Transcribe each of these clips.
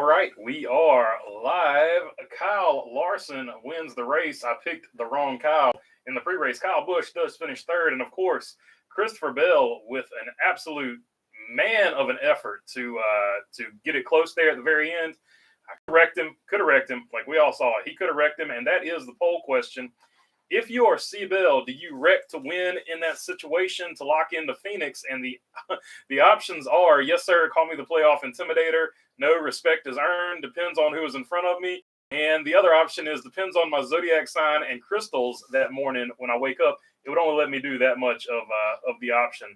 right, we are live. Kyle Larson wins the race. I picked the wrong Kyle in the pre-race. Kyle Busch does finish third, and of course, Christopher Bell with an absolute man of an effort to get it close there at the very end. I could have wrecked him, like we all saw it. He could have wrecked him, and that is the poll question. If you are C. Bell, do you wreck to win in that situation to lock into Phoenix? And the options are, yes, sir, call me the playoff intimidator. No, respect is earned. Depends on who is in front of me. And the other option is depends on my zodiac sign and crystals that morning when I wake up. It would only let me do that much of the option.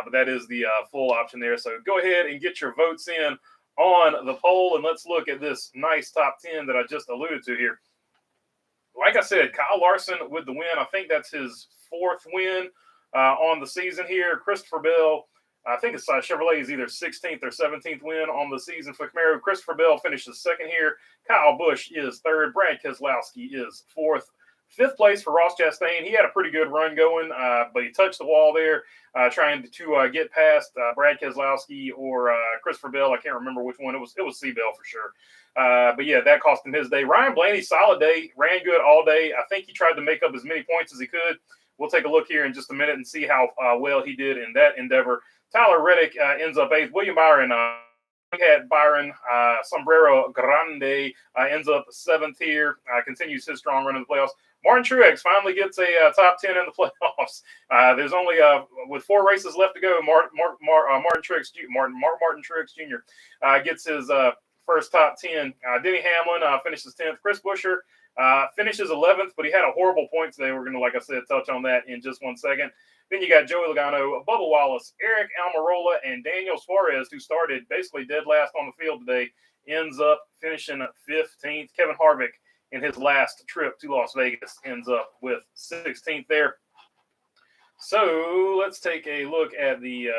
But that is the full option there. So go ahead and get your votes in on the poll. And let's look at this nice top 10 that I just alluded to here. Like I said, Kyle Larson with the win. I think that's his fourth win on the season here. Christopher Bell, I think it's Chevrolet's either 16th or 17th win on the season for Camaro. Christopher Bell finishes second here. Kyle Busch is third. Brad Keselowski is fourth. Fifth place for Ross Chastain. He had a pretty good run going, but he touched the wall there trying to get past Brad Keselowski or Christopher Bell. I can't remember which one. It was C. Bell for sure. But yeah, that cost him his day. Ryan Blaney, solid day, ran good all day. I think he tried to make up as many points as he could. We'll take a look here in just a minute and see how well he did in that endeavor. Tyler Reddick ends up eighth. William Byron had Byron Sombrero Grande ends up seventh here. Continues his strong run in the playoffs. Martin Truex finally gets a top 10 in the playoffs. There's only with 4 races left to go. Martin Truex Jr. Gets his first top 10. Denny Hamlin finishes 10th. Chris Buescher finishes 11th, but he had a horrible point today. We're going to, like I said, touch on that in just 1 second. Then you got Joey Logano, Bubba Wallace, Eric Almirola, and Daniel Suarez, who started basically dead last on the field today, ends up finishing 15th. Kevin Harvick, in his last trip to Las Vegas, ends up with 16th there. So let's take a look at the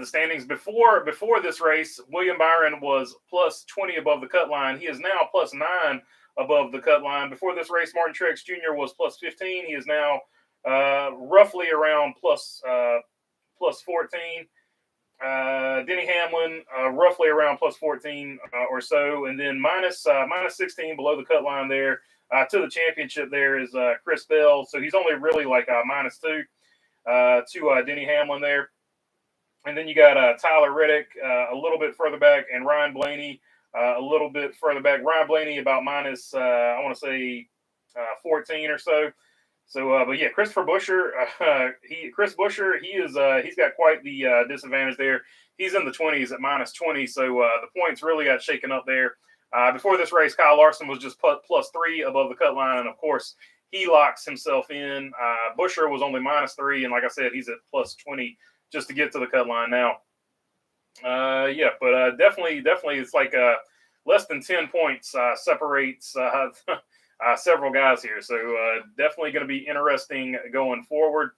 standings. Before this race, William Byron was plus 20 above the cut line. He is now plus 9 above the cut line. Before this race, Martin Truex Jr. was plus 15. He is now roughly around plus 14. Denny Hamlin, roughly around plus 14 or so. And then minus 16 below the cut line there to the championship there is Chris Bell. So he's only really like minus 2 to Denny Hamlin there. And then you got Tyler Reddick a little bit further back and Ryan Blaney a little bit further back. Ryan Blaney about minus, I want to say 14 or so. So, but yeah, Christopher Buescher, he's got quite the disadvantage there. He's in the 20s at minus 20. So the points really got shaken up there. Before this race, Kyle Larson was just plus 3 above the cut line. And of course, he locks himself in. Buescher was only minus 3. And like I said, he's at plus 20 just to get to the cut line now. Yeah, but definitely, it's like less than 10 points separates several guys here. So definitely going to be interesting going forward.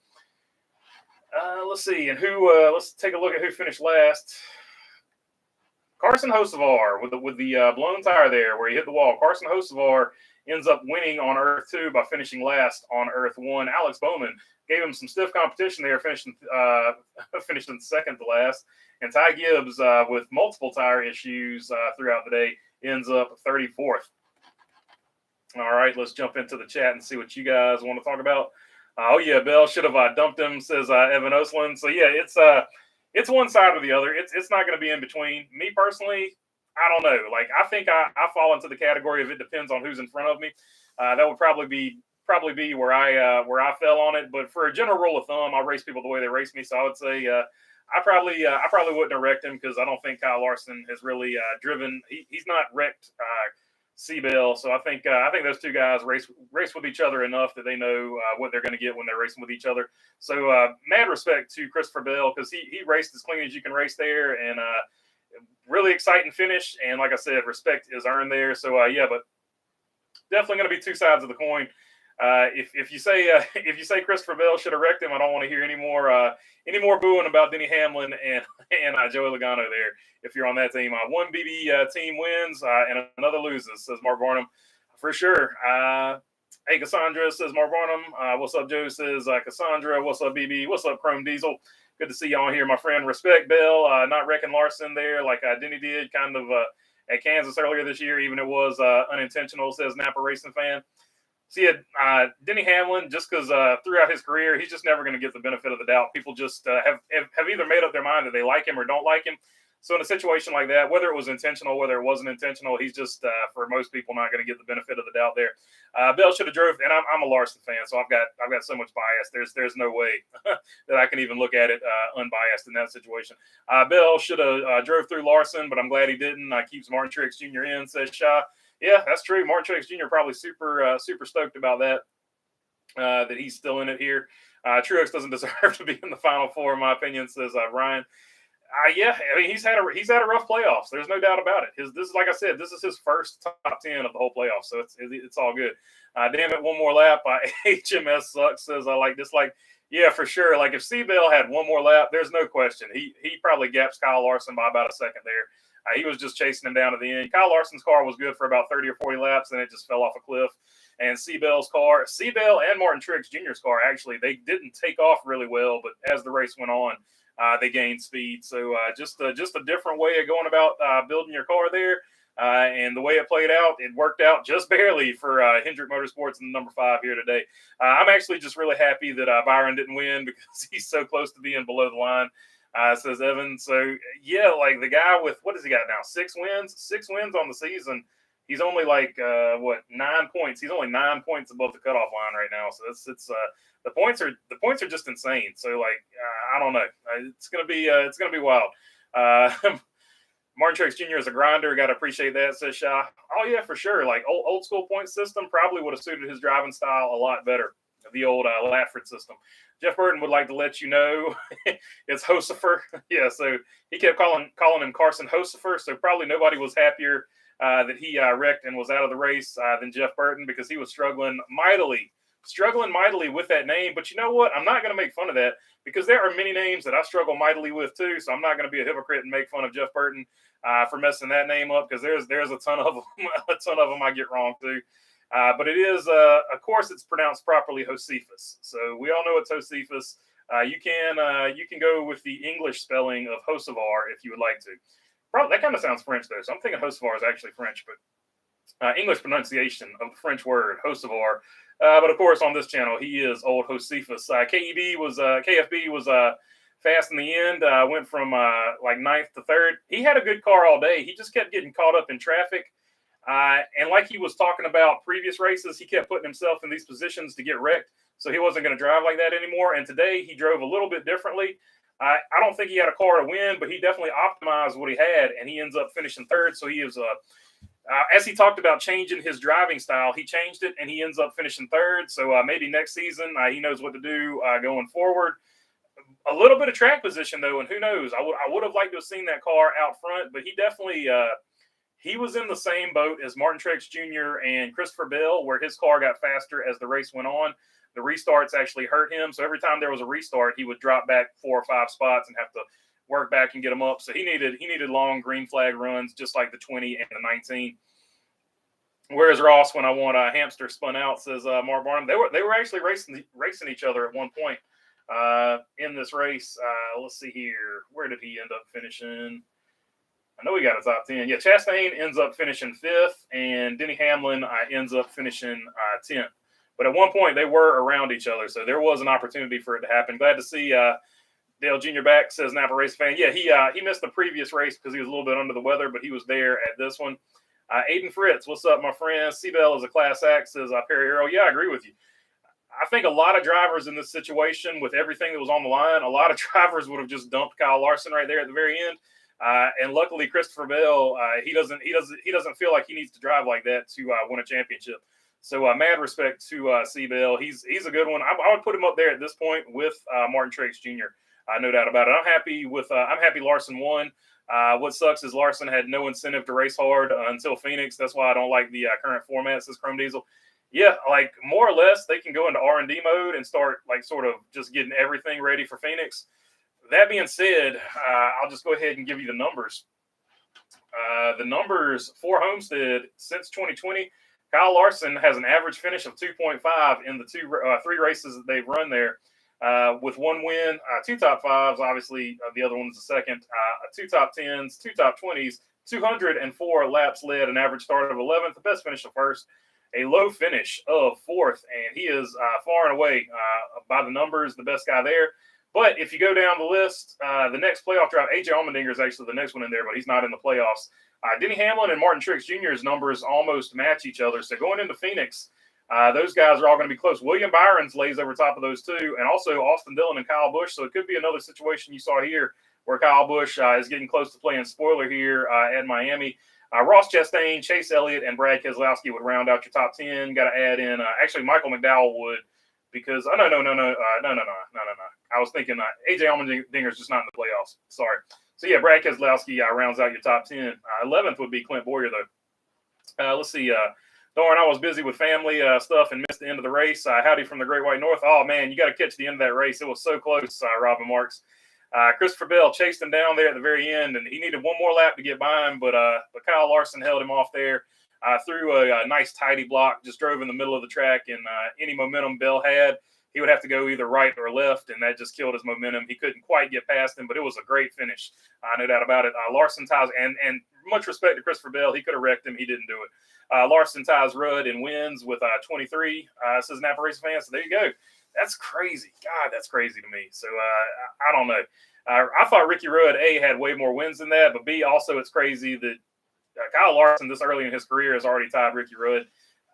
Let's see, and let's take a look at who finished last. Carson Hocevar with the blown tire there where he hit the wall. Carson Hocevar ends up winning on Earth 2 by finishing last on Earth 1. Alex Bowman gave him some stiff competition there, finishing second to last. And Ty Gibbs, with multiple tire issues throughout the day, ends up 34th. All right, let's jump into the chat and see what you guys want to talk about. Oh, yeah, Bell should have dumped him, says Evan Osland. So, yeah, it's one side or the other. It's not going to be in between. Me personally, I don't know. Like, I think I fall into the category of it depends on who's in front of me. That would probably be where I fell on it. But for a general rule of thumb, I race people the way they race me. So I would say I probably wouldn't have wrecked him because I don't think Kyle Larson has really driven. He's not wrecked C. Bell. So I think those two guys race with each other enough that they know what they're going to get when they're racing with each other. So mad respect to Christopher Bell because he raced as clean as you can race there and really exciting finish. And like I said, respect is earned there. So yeah, but definitely going to be two sides of the coin. If you say Christopher Bell should have wrecked him, I don't want to hear any more booing about Denny Hamlin and Joey Logano there. If you're on that team, one BB team wins and another loses, says Mark Barnum, for sure. Hey, Cassandra, says Mark Barnum. What's up, Joe? Says Cassandra. What's up, BB? What's up, Chrome Diesel? Good to see y'all here, my friend. Respect Bill, not wrecking Larson there like Denny did kind of at Kansas earlier this year, even it was unintentional, says Napa Racing fan. See, Denny Hamlin, just because throughout his career, he's just never going to get the benefit of the doubt. People just have either made up their mind that they like him or don't like him. So in a situation like that, whether it was intentional, whether it wasn't intentional, he's just, for most people, not going to get the benefit of the doubt there. Bill should have drove, and I'm a Larson fan, so I've got so much bias. There's no way that I can even look at it unbiased in that situation. Bill should have drove through Larson, but I'm glad he didn't. Keeps Martin Truex Jr. in, says Shaw. Yeah, that's true. Martin Truex Jr. probably super stoked about that, that he's still in it here. Truex doesn't deserve to be in the Final Four, in my opinion, says Ryan. Yeah, I mean he's had a rough playoffs. There's no doubt about it. This is, like I said, this is his first top 10 of the whole playoffs, so it's all good. Damn it, one more lap. HMS sucks, says I like this. Like, yeah, for sure. Like if Seabell had one more lap, there's no question he probably gaps Kyle Larson by about a second there. He was just chasing him down to the end. Kyle Larson's car was good for about 30 or 40 laps, and it just fell off a cliff. And Seabell and Martin Truex Jr.'s car, actually, they didn't take off really well, but as the race went on, they gained speed. So just a different way of going about building your car there. And the way it played out, it worked out just barely for Hendrick Motorsports in the number 5 here today. I'm actually just really happy that Byron didn't win because he's so close to being below the line, says Evan. So, yeah, like the guy with, what has he got now? 6 wins? 6 wins on the season. He's only 9 points. He's only 9 points above the cutoff line right now. So it's the points are just insane. So I don't know. It's gonna be wild. Martin Truex Jr. is a grinder. Got to appreciate that, says Shaw. Oh yeah, for sure. Like old school point system probably would have suited his driving style a lot better. The old Latford system. Jeff Burton would like to let you know it's Hosifer. Yeah, so he kept calling him Carson Hosifer. So probably nobody was happier that he wrecked and was out of the race than Jeff Burton, because he was struggling mightily with that name. But you know what? I'm not going to make fun of that, because there are many names that I struggle mightily with too. So I'm not going to be a hypocrite and make fun of Jeff Burton for messing that name up, because there's a ton of them I get wrong too. But it is, of course, it's pronounced properly Josephus. So we all know it's Josephus. You can go with the English spelling of Hocevar if you would like to. Probably that kind of sounds French though, so I'm thinking Hocevar is actually French, but English pronunciation of the French word Hocevar. But of course, on this channel, he is old Josephus. KFB was fast in the end. Went from 9th to 3rd. He had a good car all day. He just kept getting caught up in traffic. And like he was talking about previous races, he kept putting himself in these positions to get wrecked. So he wasn't going to drive like that anymore. And today he drove a little bit differently. I don't think he had a car to win, but he definitely optimized what he had, and he ends up finishing 3rd. So he is, as he talked about changing his driving style, he changed it, and he ends up finishing 3rd. So maybe next season he knows what to do going forward. A little bit of track position, though, and who knows? I would have liked to have seen that car out front, but he definitely he was in the same boat as Martin Truex Jr. and Christopher Bell, where his car got faster as the race went on. The restarts actually hurt him. So every time there was a restart, he would drop back 4 or 5 spots and have to work back and get them up. So he needed long green flag runs, just like the 20 and the 19. Whereas Ross, when I want a hamster spun out, says Mark Barnum, they were actually racing each other at one point in this race. Let's see here. Where did he end up finishing? I know he got a top 10. Yeah, Chastain ends up finishing 5th, and Denny Hamlin ends up finishing 10th. But at one point, they were around each other, so there was an opportunity for it to happen. Glad to see Dale Jr. back, says Napa Race fan. Yeah, he missed the previous race because he was a little bit under the weather, but he was there at this one. Aiden Fritz, what's up, my friend? Seabell is a class act, says Perry Arrow. Yeah, I agree with you. I think a lot of drivers in this situation, with everything that was on the line, a lot of drivers would have just dumped Kyle Larson right there at the very end. And luckily, Christopher Bell, he doesn't feel like he needs to drive like that to win a championship. So mad respect to Seabell. He's a good one. I would put him up there at this point with Martin Truex Jr. No doubt about it. I'm happy Larson won. What sucks is Larson had no incentive to race hard until Phoenix. That's why I don't like the current format, says Chrome Diesel. Yeah, like more or less they can go into R&D mode and start sort of just getting everything ready for Phoenix. That being said, I'll just go ahead and give you the numbers. The numbers for Homestead since 2020, Kyle Larson has an average finish of 2.5 in the three races that they've run there, with one win, two top fives. Obviously, the other one's the second. Two top tens, two top 20s, 204 laps led, an average start of 11th, the best finish of first, a low finish of fourth, and he is far and away, by the numbers, the best guy there. But if you go down the list, the next playoff drive, AJ Allmendinger is actually the next one in there, but he's not in the playoffs. Denny Hamlin and Martin Truex Jr.'s numbers almost match each other. So going into Phoenix, those guys are all going to be close. William Byron's lays over top of those two, and also Austin Dillon and Kyle Busch. So it could be another situation you saw here where Kyle Busch is getting close to playing spoiler here at Miami. Ross Chastain, Chase Elliott, and Brad Keselowski would round out your top 10. Got to add in, actually, Michael McDowell would, because no. I was thinking AJ Allmendinger is just not in the playoffs. Sorry. So yeah, Brad Keselowski rounds out your top 10. 11th would be Clint Boyer though. Let's see. Darn, I was busy with family stuff and missed the end of the race. Howdy from the Great White North. Oh man, you got to catch the end of that race. It was so close. Robin Marks. Christopher Bell chased him down there at the very end, and he needed one more lap to get by him, but Kyle Larson held him off there. Threw a nice tidy block, just drove in the middle of the track, and any momentum Bell had, he would have to go either right or left, and that just killed his momentum. He couldn't quite get past him, but it was a great finish. No doubt about it. Larson ties, and much respect to Christopher Bell. He could have wrecked him. He didn't do it. Larson ties Rudd and wins with 23, says Napa Racing Fan. So there you go. That's crazy. God, that's crazy to me. So I don't know. I thought Ricky Rudd, A, had way more wins than that, but B, also it's crazy that Kyle Larson this early in his career has already tied Ricky Rudd.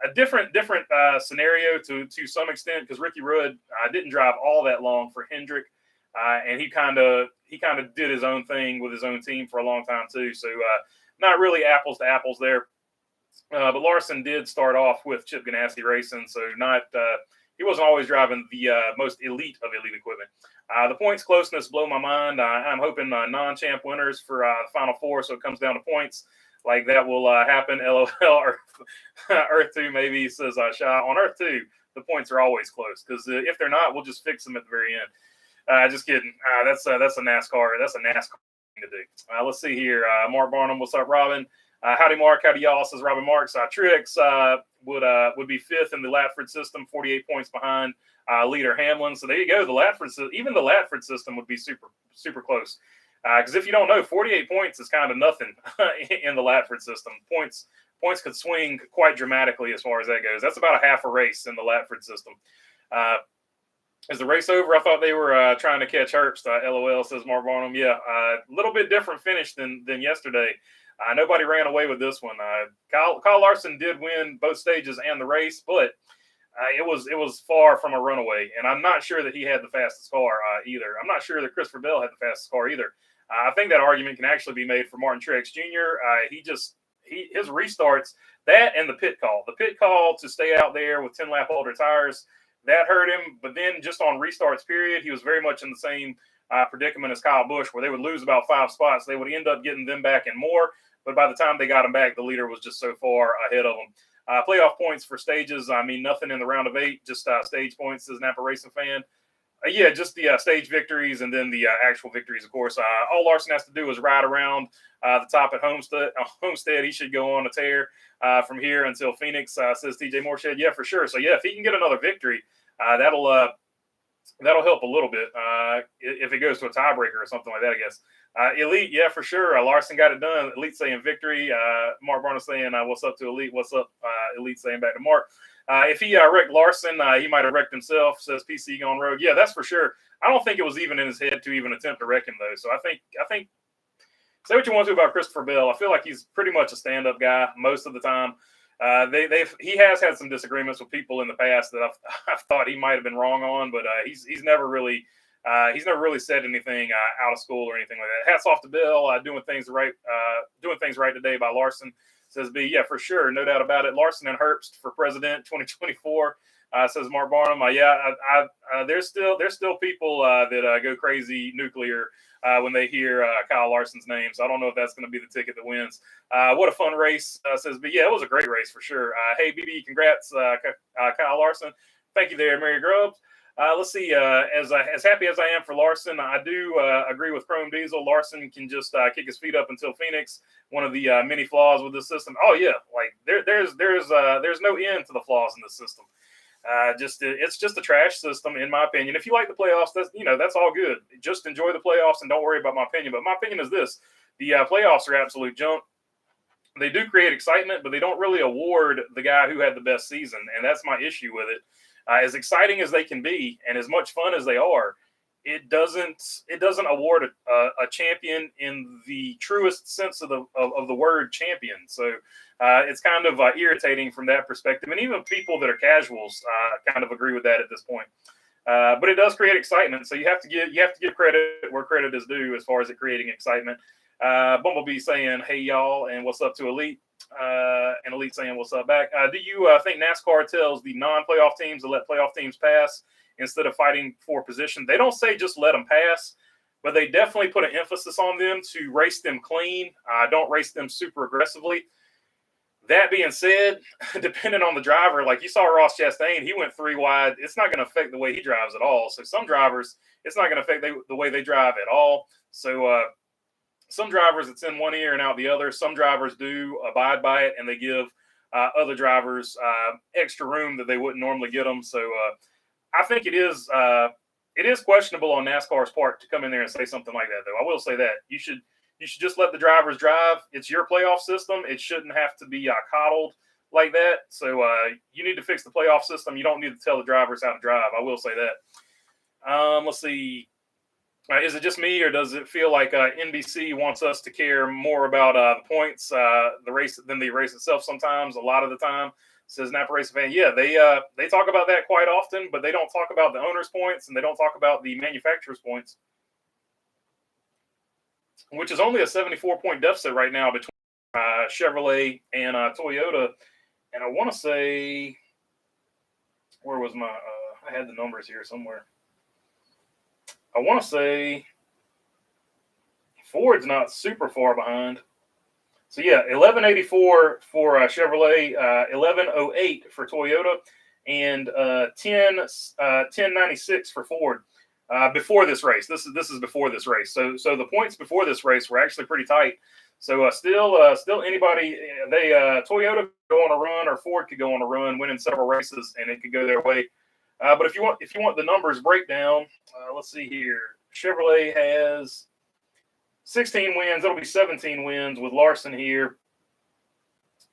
A different scenario to some extent, because Ricky Rudd didn't drive all that long for Hendrick, and he kind of did his own thing with his own team for a long time too. So not really apples to apples there. But Larson did start off with Chip Ganassi Racing, so not he wasn't always driving the most elite of elite equipment. The points closeness blow my mind. I'm hoping non-champ winners for the Final Four, so it comes down to points. Like that will happen. LOL. Earth 2 maybe, says Shy. On Earth 2, the points are always close, because if they're not, we'll just fix them at the very end. Just kidding. That's a NASCAR. That's a NASCAR thing to do. Let's see here. Mark Barnum, what's up, Robin? Howdy, Mark. Howdy, y'all, says Robin Marks. Truex would be fifth in the Latford system, 48 points behind leader Hamlin. So there you go. Even the Latford system would be super close. Because if you don't know, 48 points is kind of nothing in the Latford system. Points could swing quite dramatically as far as that goes. That's about a half a race in the Latford system. Is the race over? I thought they were trying to catch Herbst. LOL, says Mark Barnum. Yeah, a little bit different finish than yesterday. Nobody ran away with this one. Kyle Larson did win both stages and the race, but it was far from a runaway. And I'm not sure that he had the fastest car either. I'm not sure that Christopher Bell had the fastest car either. I think that argument can actually be made for Martin Truex Jr. His restarts, that and the pit call to stay out there with 10 lap older tires, that hurt him. But then just on restarts period, he was very much in the same predicament as Kyle Busch, where they would lose about 5 spots. They would end up getting them back and more. But by the time they got him back, the leader was just so far ahead of them. Playoff points for stages, I mean, nothing in the round of 8, just stage points as Napa Racing Fan. Yeah, just the stage victories and then the actual victories, of course. All Larson has to do is ride around the top at Homestead. He should go on a tear from here until Phoenix, says TJ Mooreshed. Yeah, for sure. So, yeah, if he can get another victory, that'll help a little bit if it goes to a tiebreaker or something like that, I guess. Elite, yeah, for sure. Larson got it done. Elite saying victory. Mark Barnes saying, what's up to Elite? What's up, Elite saying back to Mark. If he wrecked Larson, he might have wrecked himself, says PC Gone Rogue. Yeah, that's for sure. I don't think it was even in his head to even attempt to wreck him, though. So I think say what you want to about Christopher Bell. I feel like he's pretty much a stand-up guy most of the time. He has had some disagreements with people in the past that I've thought he might have been wrong on, but he's never really said anything out of school or anything like that. Hats off to Bill, doing things right today by Larson, says B. Yeah, for sure, no doubt about it. Larson and Herbst for president 2024, says Mark Barnum. There's still people that go crazy nuclear when they hear Kyle Larson's name. So I don't know if that's going to be the ticket that wins. What a fun race, says B. Yeah, it was a great race for sure. Hey, BB, congrats, Kyle Larson. Thank you there, Mary Grubbs. Let's see. As happy as I am for Larson, I do agree with Chrome Diesel. Larson can just kick his feet up until Phoenix. One of the many flaws with this system. Oh yeah, like there's no end to the flaws in this system. It's just a trash system, in my opinion. If you like the playoffs, that's all good. Just enjoy the playoffs and don't worry about my opinion. But my opinion is this: the playoffs are absolute junk. They do create excitement, but they don't really award the guy who had the best season, and that's my issue with it. As exciting as they can be, and as much fun as they are, it doesn't award a champion in the truest sense of the word champion. So it's kind of irritating from that perspective, and even people that are casuals kind of agree with that at this point. But it does create excitement, so you have to give credit where credit is due as far as it creating excitement. Bumblebee saying, "Hey y'all," and what's up to Elite? And Elite saying, "What's up back?" Do you think NASCAR tells the non-playoff teams to let playoff teams pass instead of fighting for position? They don't say just let them pass, but they definitely put an emphasis on them to race them clean. Don't race them super aggressively. That being said, depending on the driver, like you saw Ross Chastain, he went 3 wide. It's not going to affect the way he drives at all. So some drivers, it's not going to affect the way they drive at all. So some drivers, it's in one ear and out the other. Some drivers do abide by it, and they give other drivers extra room that they wouldn't normally get them. So I think it is questionable on NASCAR's part to come in there and say something like that, though. I will say that you should just let the drivers drive. It's your playoff system. It shouldn't have to be coddled like that. So you need to fix the playoff system. You don't need to tell the drivers how to drive. I will say that. Let's see. Is it just me, or does it feel like NBC wants us to care more about the points, the race, than the race itself? Sometimes, a lot of the time, says Napa Racing Fan. Yeah, they talk about that quite often, but they don't talk about the owner's points, and they don't talk about the manufacturer's points, which is only a 74-point deficit right now between Chevrolet and Toyota. And I want to say, where was my? I had the numbers here somewhere. I want to say Ford's not super far behind. So, yeah, 1184 for Chevrolet, 1108 for Toyota, and 1096 for Ford before this race. This is before this race. So the points before this race were actually pretty tight. So still anybody, Toyota could go on a run, or Ford could go on a run, winning several races, and it could go their way. But if you want the numbers breakdown, let's see here. Chevrolet has 16 wins. It'll be 17 wins with Larson here.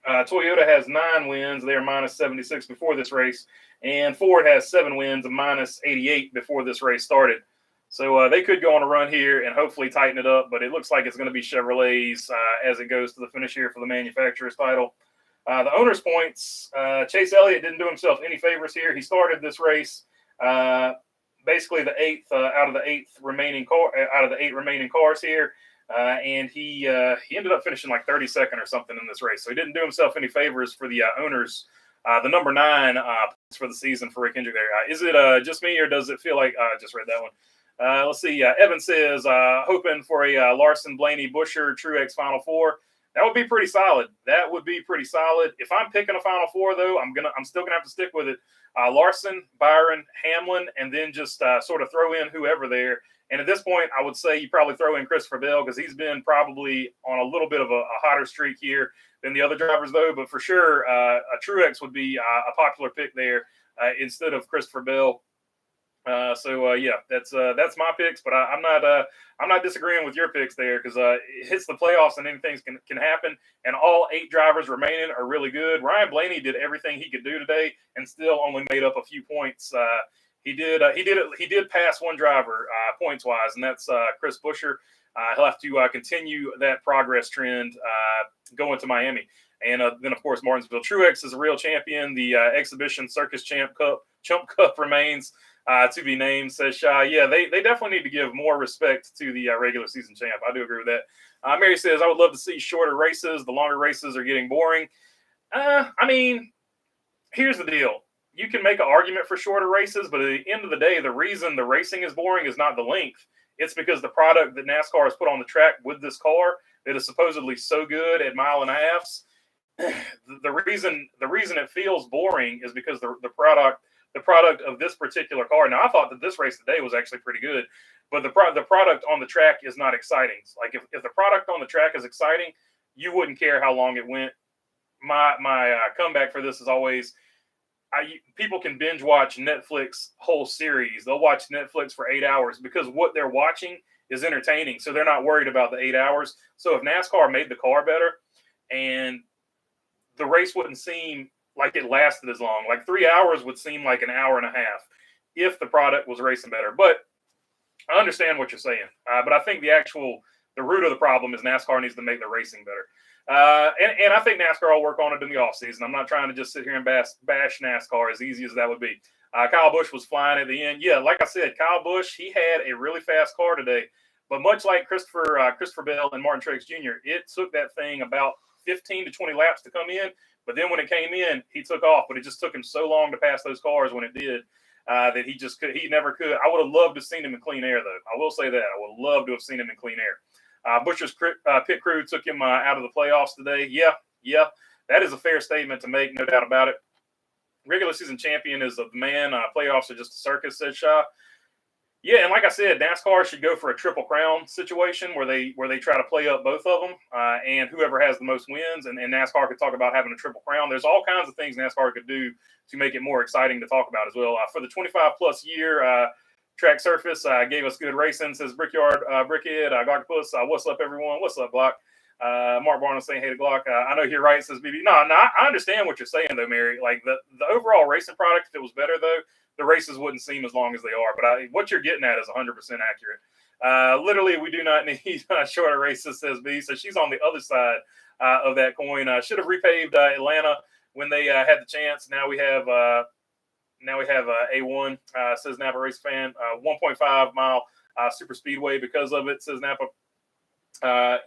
Toyota has 9 wins. They're minus 76 before this race. And Ford has 7 wins and minus 88 before this race started. So they could go on a run here and hopefully tighten it up. But it looks like it's going to be Chevrolet's as it goes to the finish here for the manufacturer's title. The owner's points, Chase Elliott didn't do himself any favors here. He started this race basically the 8th out of the 8 remaining cars here, and he ended up finishing like 32nd or something in this race. So he didn't do himself any favors for the owners. The number 9 for the season for Rick Hendrick there. Is it just me, or does it feel like I just read that one? Let's see. Evan says hoping for a Larson, Blaney, Buescher, Truex Final Four. That would be pretty solid. If I'm picking a Final Four, though, I'm still gonna have to stick with it. Larson, Byron, Hamlin, and then just sort of throw in whoever there. And at this point, I would say you probably throw in Christopher Bell, because he's been probably on a little bit of a hotter streak here than the other drivers, though. But for sure, a Truex would be a popular pick there instead of Christopher Bell. Yeah, that's my picks, but I'm not disagreeing with your picks there, because it hits the playoffs and anything can happen, and all 8 drivers remaining are really good. Ryan Blaney did everything he could do today and still only made up a few points. He did pass one driver points wise, and that's Chris Buescher. He'll have to continue that progress trend going to Miami. And then, of course, Martinsville. Truex is a real champion. The Exhibition Circus Chump Cup remains to be named, says Shy. Yeah, they definitely need to give more respect to the regular season champ. I do agree with that. Mary says, I would love to see shorter races. The longer races are getting boring. I mean, here's the deal. You can make an argument for shorter races, but at the end of the day, the reason the racing is boring is not the length. It's because the product that NASCAR has put on the track with this car that is supposedly so good at mile and a halves. The reason it feels boring is because the product the product of this particular car. Now, I thought that this race today was actually pretty good, but the product on the track is not exciting. Like if the product on the track is exciting, you wouldn't care how long it went. My comeback for this is always, people can binge watch Netflix whole series. They'll watch Netflix for 8 hours because what they're watching is entertaining. So they're not worried about the 8 hours. So if NASCAR made the car better, and the race wouldn't seem like it lasted as long. Like 3 hours would seem like an hour and a half if the product was racing better. But I understand what you're saying. But I think the root of the problem is NASCAR needs to make the racing better. And I think NASCAR will work on it in the offseason. I'm not trying to just sit here and bash NASCAR, as easy as that would be. Kyle Busch was flying at the end. Yeah, like I said, Kyle Busch, he had a really fast car today. But much like Christopher Bell and Martin Truex Jr., it took that thing about 15 to 20 laps to come in. But then when it came in, he took off. But it just took him so long to pass those cars when it did that he never could. I would have loved to have seen him in clean air, though. I will say that. I would have loved to have seen him in clean air. Busch's pit crew took him out of the playoffs today. Yeah, that is a fair statement to make, no doubt about it. Regular season champion is the man. Playoffs are just a circus, said Shaw. Yeah, and like I said, NASCAR should go for a triple crown situation where they try to play up both of them, and whoever has the most wins. And NASCAR could talk about having a triple crown. There's all kinds of things NASCAR could do to make it more exciting to talk about as well. For the 25-plus year track surface, gave us good racing, says Brickhead. Glock Puss, what's up, everyone? What's up, Glock? Mark Barnes saying, hey to Glock. I know you're right, says BB. No, I understand what you're saying, though, Mary. Like, the overall racing product, if it was better, though, the races wouldn't seem as long as they are. But what you're getting at is 100% accurate. Literally, we do not need shorter races, says B. So she's on the other side of that coin. Should have repaved Atlanta when they had the chance. Now we have A1, says Napa race fan. 1.5 mile super speedway because of it, says Napa.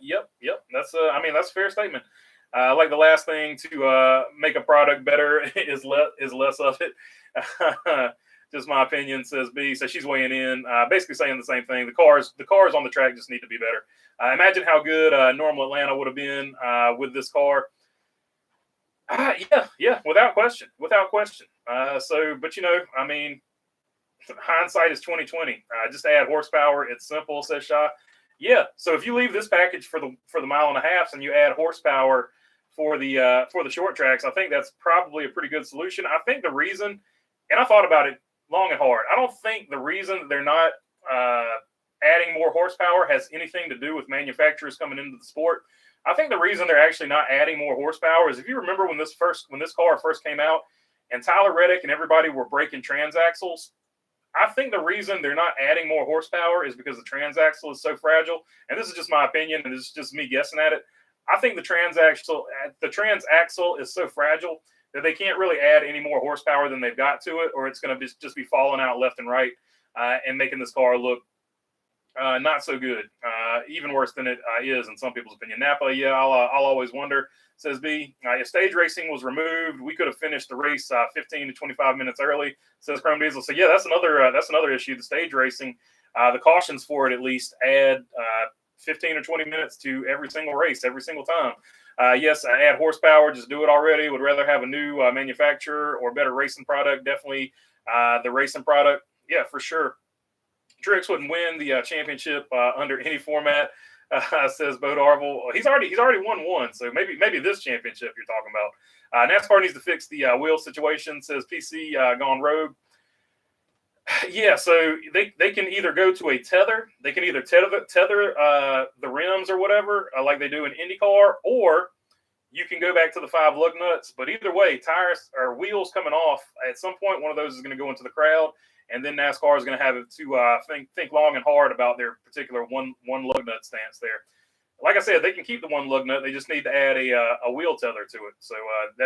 Yep. That's that's a fair statement. Like the last thing to make a product better is less of it. Just my opinion, says B. So she's weighing in, basically saying the same thing. The cars on the track just need to be better. Imagine how good normal Atlanta would have been with this car. Yeah, without question. But hindsight is 20/20. Just add horsepower. It's simple, says Shaw. Yeah. So if you leave this package for the mile and a half and you add horsepower for the short tracks, I think that's probably a pretty good solution. I think the reason, and I thought about it long and hard, I don't think the reason that they're not adding more horsepower has anything to do with manufacturers coming into the sport. I think the reason they're actually not adding more horsepower is, if you remember when this car first came out and Tyler Reddick and everybody were breaking transaxles, I think the reason they're not adding more horsepower is because the transaxle is so fragile. And this is just my opinion, and this is just me guessing at it. I think the transaxle is so fragile that they can't really add any more horsepower than they've got to it, or it's going to just be falling out left and right and making this car look not so good, even worse than it is in some people's opinion. Napa, yeah, I'll always wonder, says B. If stage racing was removed, we could have finished the race 15 to 25 minutes early, says Chrome Diesel. So yeah, that's another issue. The stage racing, the cautions for it at least add 15 or 20 minutes to every single race, every single time. Yes, add horsepower, just do it already. Would rather have a new manufacturer or better racing product. Definitely the racing product. Yeah, for sure. Truex wouldn't win the championship under any format, says Bo Darvel. He's already won one, so maybe this championship you're talking about. NASCAR needs to fix the wheel situation, says PC Gone Rogue. Yeah, so they can either go to a tether. They can either tether the rims or whatever, like they do in IndyCar, or you can go back to the 5 lug nuts. But either way, tires or wheels coming off, at some point, one of those is going to go into the crowd. And then NASCAR is going to have to think long and hard about their particular one lug nut stance there. Like I said, they can keep the 1 lug nut. They just need to add a wheel tether to it. So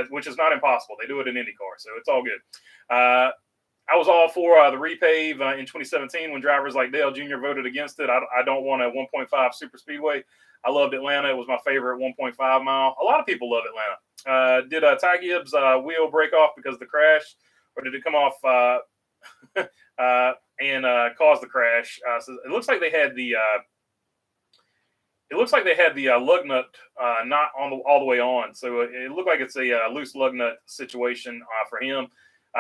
which is not impossible. They do it in IndyCar, so it's all good. I was all for the repave in 2017 when drivers like Dale Jr. voted against it. I don't want a 1.5 super speedway. I loved Atlanta. It was my favorite 1.5 mile. A lot of people love Atlanta. Did Ty Gibbs' wheel break off because of the crash, or did it come off and caused the crash? So it looks like they had the lug nut not on all the way on, so it looked like it's a loose lug nut situation for him.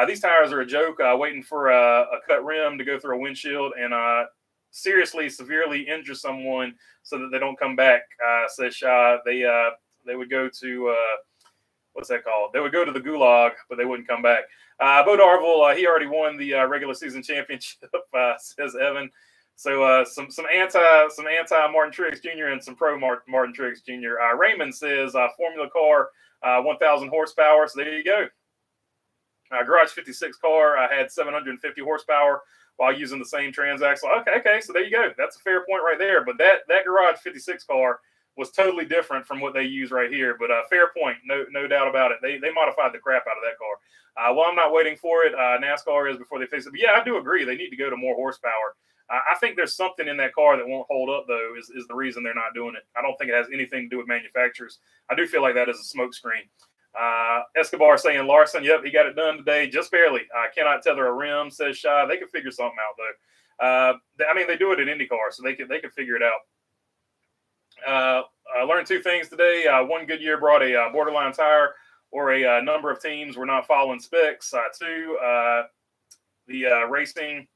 These tires are a joke, waiting for a cut rim to go through a windshield and seriously, severely injure someone so that they don't come back, says Shaw. They would go to, what's that called? They would go to the gulag, but they wouldn't come back. Bo Darville, he already won the regular season championship, says Evan. So some anti Martin Truex Jr. and some pro Martin Truex Jr. Raymond says Formula car, 1,000 horsepower. So there you go. Garage 56 car had 750 horsepower while using the same transaxle. Okay, so there you go. That's a fair point right there. But that Garage 56 car was totally different from what they use right here. But fair point, no doubt about it. They modified the crap out of that car. Well, I'm not waiting for it. NASCAR is before they fix it. But yeah, I do agree. They need to go to more horsepower. I think there's something in that car that won't hold up, though, is the reason they're not doing it. I don't think it has anything to do with manufacturers. I do feel like that is a smokescreen. Escobar saying Larson, yep, he got it done today, just barely. Cannot tether a rim, says Shy. They could figure something out, though. I mean, they do it at IndyCar, so they could figure it out. I learned two things today. One, Goodyear brought a borderline tire, or a number of teams were not following specs. Two, the racing.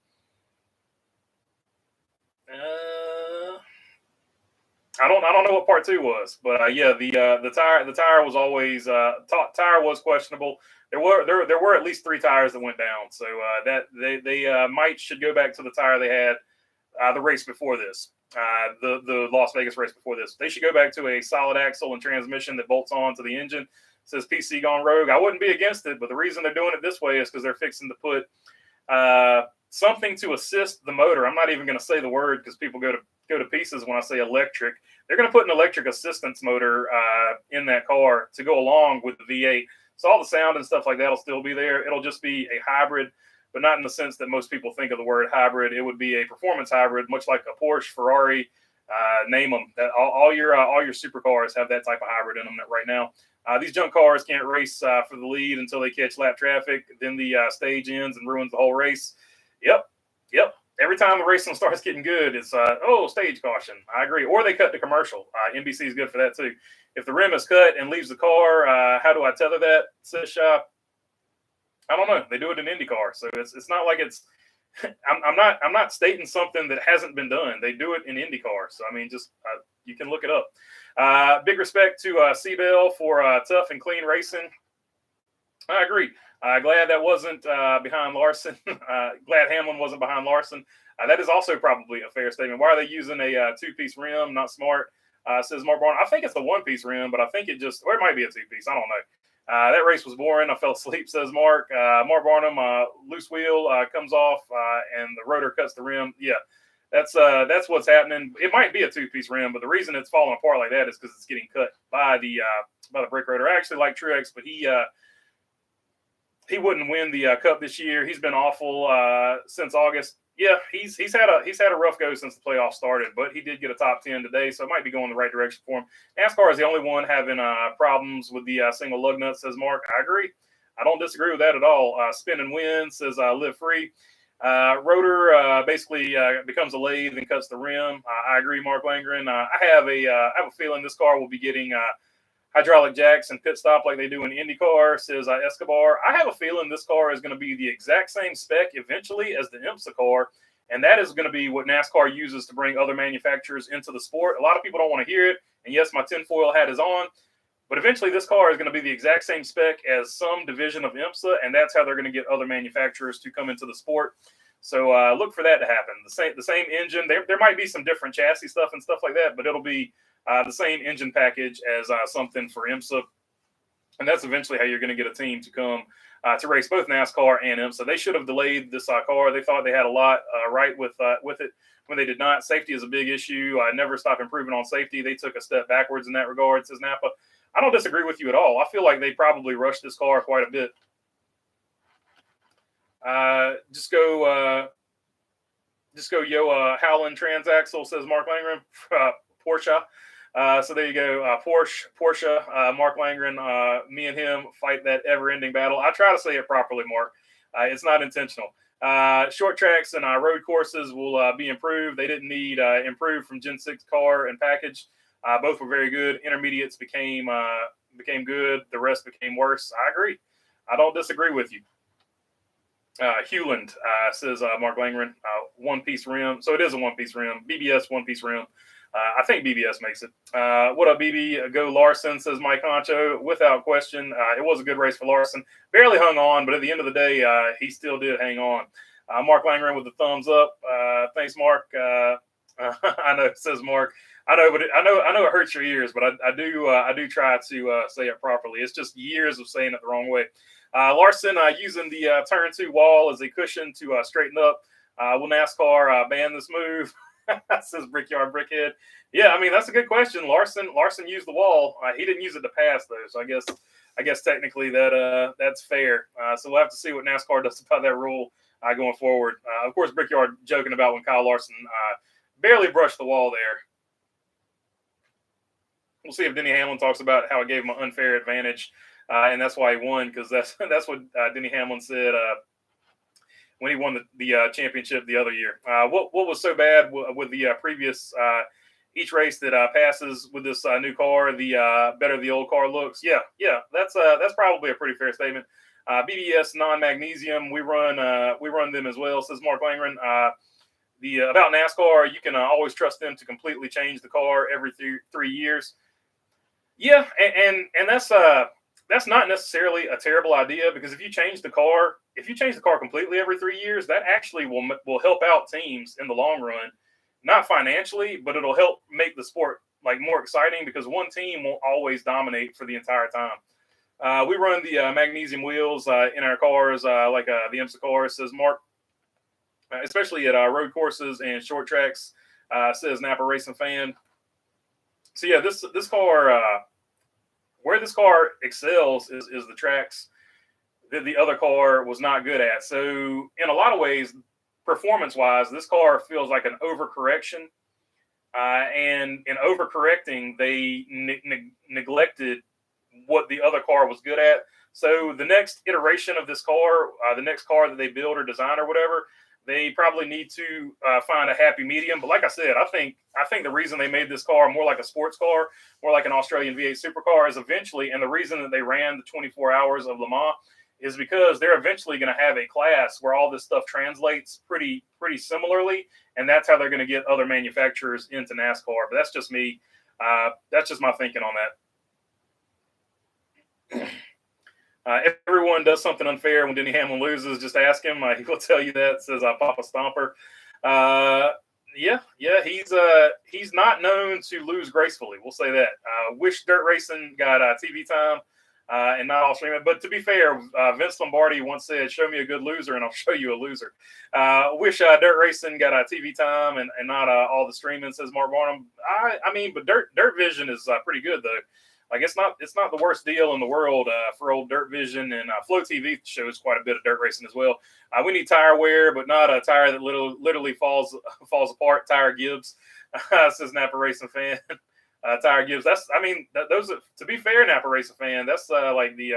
I don't know what part two was, but yeah, the tire was always tire was questionable. There were at least 3 tires that went down, so that they should go back to the tire they had the race before this, the Las Vegas race before this. They should go back to a solid axle and transmission that bolts on to the engine. It says PC gone rogue. I wouldn't be against it, but the reason they're doing it this way is because they're fixing to put something to assist the motor. I'm not even going to say the word because people go to pieces when I say electric. They're going to put an electric assistance motor in that car to go along with the V8. So all the sound and stuff like that will still be there. It'll just be a hybrid, but not in the sense that most people think of the word hybrid. It would be a performance hybrid, much like a Porsche, Ferrari, name them. All your supercars have that type of hybrid in them right now. These junk cars can't race for the lead until they catch lap traffic. Then the stage ends and ruins the whole race. Yep. Every time the racing starts getting good, it's stage caution. I agree. Or they cut the commercial. NBC is good for that too. If the rim is cut and leaves the car, how do I tether that? Says Shop. I don't know. They do it in IndyCar, so it's not like it's. I'm not stating something that hasn't been done. They do it in IndyCar, so I mean, just you can look it up. Big respect to Seabell for tough and clean racing. I agree. Glad that wasn't behind Larson. Glad Hamlin wasn't behind Larson. That is also probably a fair statement. Why are they using a 2-piece rim? Not smart, says Mark Barnum. I think it's the 1-piece rim, but I think it might be a 2-piece. I don't know. That race was boring. I fell asleep, says Mark. Mark Barnum, loose wheel comes off and the rotor cuts the rim. Yeah, that's what's happening. It might be a 2-piece rim, but the reason it's falling apart like that is because it's getting cut by the brake rotor. I actually like Truex, but he wouldn't win the Cup this year. He's been awful since August. Yeah, he's had a rough go since the playoffs started, but he did get a top 10 today, so it might be going the right direction for him. NASCAR is the only one having problems with the single lug nut, says Mark. I agree. I don't disagree with that at all. Spin and win, says live free. Rotor basically becomes a lathe and cuts the rim. I agree, Mark Langren. I have a feeling this car will be getting hydraulic jacks and pit stop like they do in IndyCar, says Escobar. I have a feeling this car is going to be the exact same spec eventually as the IMSA car, and that is going to be what NASCAR uses to bring other manufacturers into the sport. A lot of people don't want to hear it, and yes, my tinfoil hat is on, but eventually this car is going to be the exact same spec as some division of IMSA, and that's how they're going to get other manufacturers to come into the sport. So look for that to happen. The same engine. There might be some different chassis stuff and stuff like that, but it'll be the same engine package as something for IMSA. And that's eventually how you're going to get a team to come to race both NASCAR and IMSA. They should have delayed this car. They thought they had a lot right with it when they did not. Safety is a big issue. Never stop improving on safety. They took a step backwards in that regard, says Napa. I don't disagree with you at all. I feel like they probably rushed this car quite a bit. Just go Howland transaxle, says Mark Langren. Porsche. So there you go. Porsche, Mark Langren, me and him fight that ever-ending battle. I try to say it properly, Mark. It's not intentional. Short tracks and road courses will be improved. They didn't need improved from Gen 6 car and package. Both were very good. Intermediates became good. The rest became worse. I agree. I don't disagree with you. Hewland says Mark Langren, one-piece rim. So it is a one-piece rim. BBS one-piece rim. I think BBS makes it. What up, BB? Go Larson, says Mike Honcho. Without question, it was a good race for Larson. Barely hung on, but at the end of the day, he still did hang on. Mark Langren with the thumbs up. Thanks, Mark. I know, says Mark. I know, but I know it hurts your ears, but I do try to say it properly. It's just years of saying it the wrong way. Larson using the turn 2 wall as a cushion to straighten up. Will NASCAR ban this move? Says Brickyard Brickhead. Yeah, I mean that's a good question. Larson used the wall. He didn't use it to pass though, so I guess technically that's fair. So we'll have to see what NASCAR does about that rule going forward. Of course, Brickyard joking about when Kyle Larson barely brushed the wall there. We'll see if Denny Hamlin talks about how it gave him an unfair advantage, and that's why he won, because that's what Denny Hamlin said when he won the championship the other year. What was so bad with the previous each race that passes with this new car, the better the old car looks? Yeah, that's probably a pretty fair statement. BBS non-magnesium, we run them as well, says Mark Langren. About NASCAR, you can always trust them to completely change the car every 3 years. Yeah, and that's not necessarily a terrible idea, because if you change the car completely every 3 years, that actually will help out teams in the long run, not financially, but it'll help make the sport like more exciting, because one team won't always dominate for the entire time. We run the magnesium wheels in our cars, like the IMSA cars, says Mark, especially at road courses and short tracks, says Napa Racing Fan. So yeah, this car, where this car excels is the tracks that the other car was not good at. So in a lot of ways, performance-wise, this car feels like an overcorrection. And in overcorrecting, they neglected what the other car was good at. So the next iteration of this car, the next car that they build or design or whatever, they probably need to find a happy medium. But like I said, I think the reason they made this car more like a sports car, more like an Australian V8 supercar, is eventually, and the reason that they ran the 24 hours of Le Mans is because they're eventually going to have a class where all this stuff translates pretty similarly, and that's how they're going to get other manufacturers into NASCAR. But that's just me. That's just my thinking on that. Everyone does something unfair when Denny Hamlin loses. Just ask him; he will tell you that. Says Papa Stomper. Yeah, he's not known to lose gracefully. We'll say that. Wish dirt racing got TV time and not all streaming. But to be fair, Vince Lombardi once said, "Show me a good loser, and I'll show you a loser." Wish dirt racing got TV time and not all the streaming. Says Mark Barnum. I mean, but Dirt Vision is pretty good though. Like it's not the worst deal in the world for old Dirt Vision, and Flow TV shows quite a bit of dirt racing as well. We need tire wear, but not a tire that literally falls apart. Tire Gibbs, says Napa Racing Fan. Tire Gibbs. Those are, to be fair, Napa Racing Fan. That's like the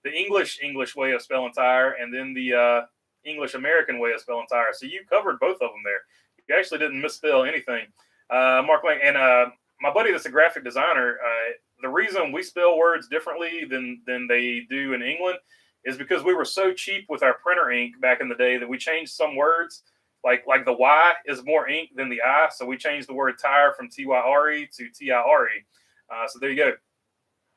English way of spelling tire, and then the English American way of spelling tire. So you covered both of them there. You actually didn't misspell anything. Mark Lang and my buddy that's a graphic designer. The reason we spell words differently than they do in England is because we were so cheap with our printer ink back in the day that we changed some words. Like the Y is more ink than the I, so we changed the word tire from Tyre to Tire. So there you go.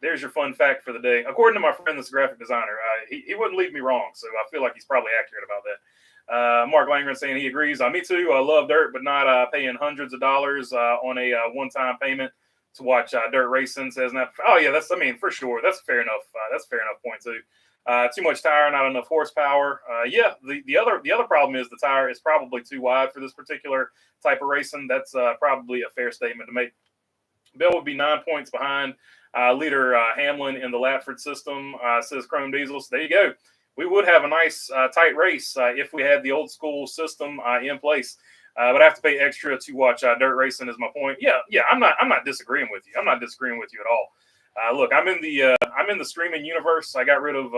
There's your fun fact for the day. According to my friend that's a graphic designer, he wouldn't leave me wrong, so I feel like he's probably accurate about that. Mark Langren saying he agrees. Me too. I love dirt, but not paying hundreds of dollars on a one-time payment to watch dirt racing. Says that. Oh yeah, for sure. That's fair enough. That's a fair enough point too. Too much tire, not enough horsepower. Yeah. The other problem is the tire is probably too wide for this particular type of racing. That's probably a fair statement to make. Bill would be 9 points behind leader Hamlin in the Latford system. Says Chrome Diesel. So there you go. We would have a nice tight race if we had the old school system in place. But I have to pay extra to watch dirt racing. Is my point. Yeah. I'm not disagreeing with you. I'm not disagreeing with you at all. Look, I'm in the streaming universe. I got rid of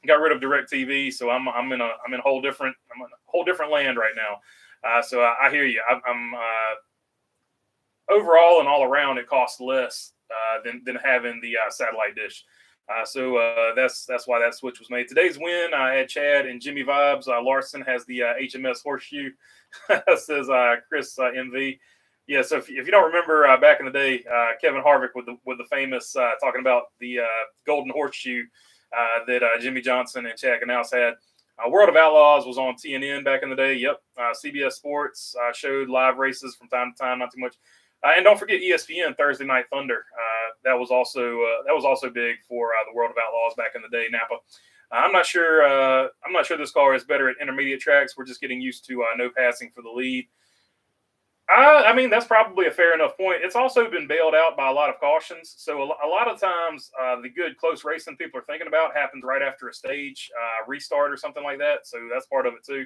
DirecTV, so I'm in a whole different land right now. So I hear you. I'm overall and all around, it costs less than having the satellite dish. So that's why that switch was made. Today's win, I had Chad and Jimmy vibes. Larson has the HMS horseshoe, says Chris MV. Yeah, so if you don't remember back in the day, Kevin Harvick with the famous talking about the golden horseshoe that Jimmy Johnson and Chad Knaus had. World of Outlaws was on TNN back in the day. Yep, CBS Sports showed live races from time to time, not too much. And don't forget ESPN Thursday Night Thunder. That was also big for the World of Outlaws back in the day. Napa. I'm not sure this car is better at intermediate tracks. We're just getting used to no passing for the lead. I mean, that's probably a fair enough point. It's also been bailed out by a lot of cautions. So a lot of times, the good close racing people are thinking about happens right after a stage restart or something like that. So that's part of it too.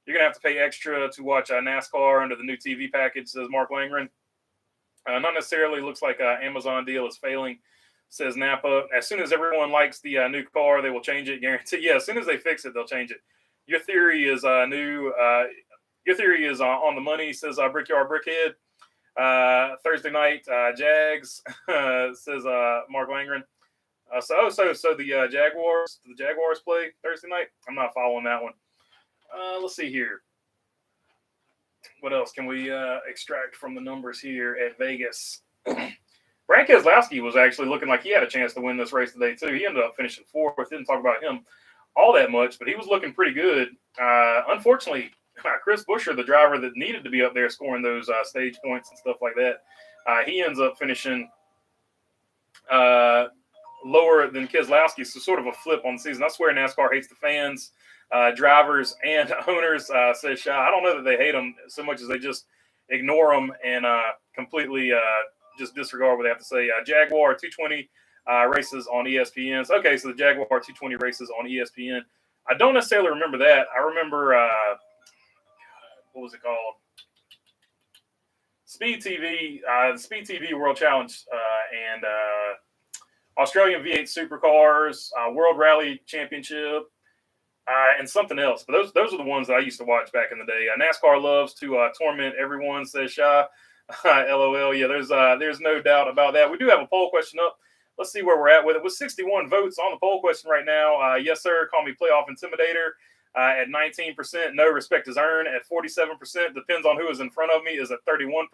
You're gonna have to pay extra to watch NASCAR under the new TV package, says Mark Langren. Not necessarily. Looks like Amazon deal is failing, says Napa. As soon as everyone likes the new car, they will change it. Guarantee. Yeah, as soon as they fix it, they'll change it. Your theory is new. Your theory is on the money, says Brickyard Brickhead. Thursday night, Jags, says Mark Langren. So the Jaguars play Thursday night? I'm not following that one. Let's see here. What else can we extract from the numbers here at Vegas? Brad Keselowski was actually looking like he had a chance to win this race today, too. He ended up finishing fourth. Didn't talk about him all that much, but he was looking pretty good. Unfortunately, Chris Buescher, the driver that needed to be up there scoring those stage points and stuff like that, he ends up finishing lower than Keselowski. So sort of a flip on the season. I swear NASCAR hates the fans, drivers, and owners, says Shy. I don't know that they hate them so much as they just ignore them and completely just disregard what they have to say. Jaguar 220 races on ESPN. Okay, so the Jaguar 220 races on ESPN. I don't necessarily remember that. I remember what was it called? Speed TV, the Speed TV World Challenge, and Australian V8 Supercars, World Rally Championship, and something else. But those are the ones that I used to watch back in the day. NASCAR loves to torment everyone, says Shy. LOL. Yeah, there's no doubt about that. We do have a poll question up. Let's see where we're at with it. With 61 votes on the poll question right now. Yes, sir. Call me Playoff Intimidator. At 19%, no respect is earned at 47%. Depends on who is in front of me is at 31%.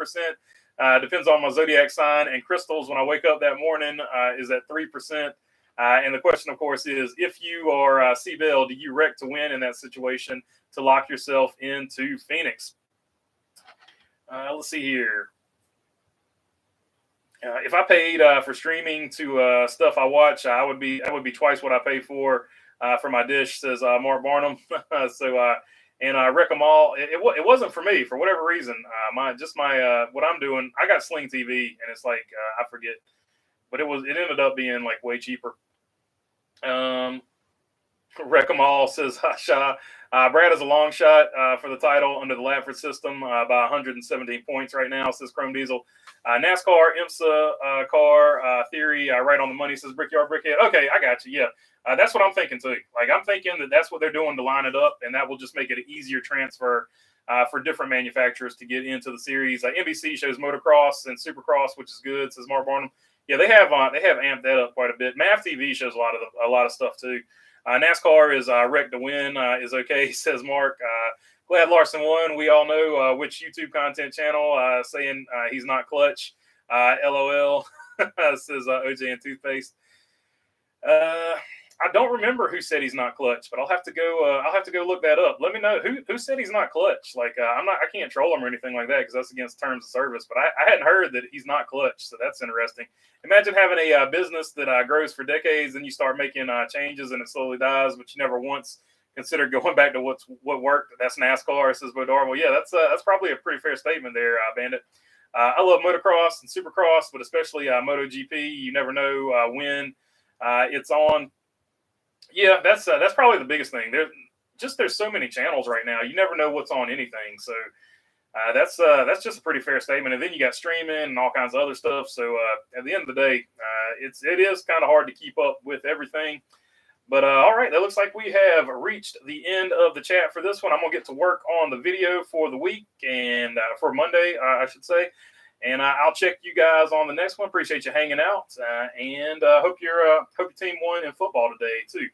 Depends on my zodiac sign and crystals when I wake up that morning is at 3%. And the question, of course, is if you are C-Bell, do you wreck to win in that situation to lock yourself into Phoenix? Let's see here. If I paid for streaming to stuff I watch, I would be twice what I pay for my dish, says Mark Barnum. And wreck them all. It wasn't for me for whatever reason. What I'm doing. I got Sling TV, and it's like I forget, but it ended up being like way cheaper. Wreck them all, says Sha. Brad is a long shot for the title under the Latford system by 117 points right now, says Chrome Diesel. NASCAR IMSA car theory right on the money, says Brickyard Brickhead. Okay, I got you. Yeah, that's what I'm thinking too. Like I'm thinking that's what they're doing to line it up, and that will just make it an easier transfer for different manufacturers to get into the series. NBC shows motocross and supercross, which is good, says Mark Barnum. Yeah, they have amped that up quite a bit. MAV TV shows a lot of stuff too. NASCAR is wreck to win is okay, says Mark. Glad Larson won. We all know which YouTube content channel saying he's not clutch. LOL, says OJ and Toothpaste. I don't remember who said he's not clutch, but I'll have to go look that up. Let me know who said he's not clutch. Like I can't troll him or anything like that because that's against terms of service. But I hadn't heard that he's not clutch, so that's interesting. Imagine having a business that grows for decades and you start making changes and it slowly dies, but you never once considered going back to what worked. That's NASCAR, says Bo Darwell. Yeah, that's probably a pretty fair statement there, Bandit. I love motocross and supercross, but especially MotoGP. You never know when it's on. Yeah, that's probably the biggest thing. There's so many channels right now. You never know what's on anything. So that's just a pretty fair statement. And then you got streaming and all kinds of other stuff. So at the end of the day, it is kind of hard to keep up with everything. But all right, that looks like we have reached the end of the chat for this one. I'm gonna get to work on the video for the week and for Monday, I should say. And I'll check you guys on the next one. Appreciate you hanging out, and hope your team won in football today too.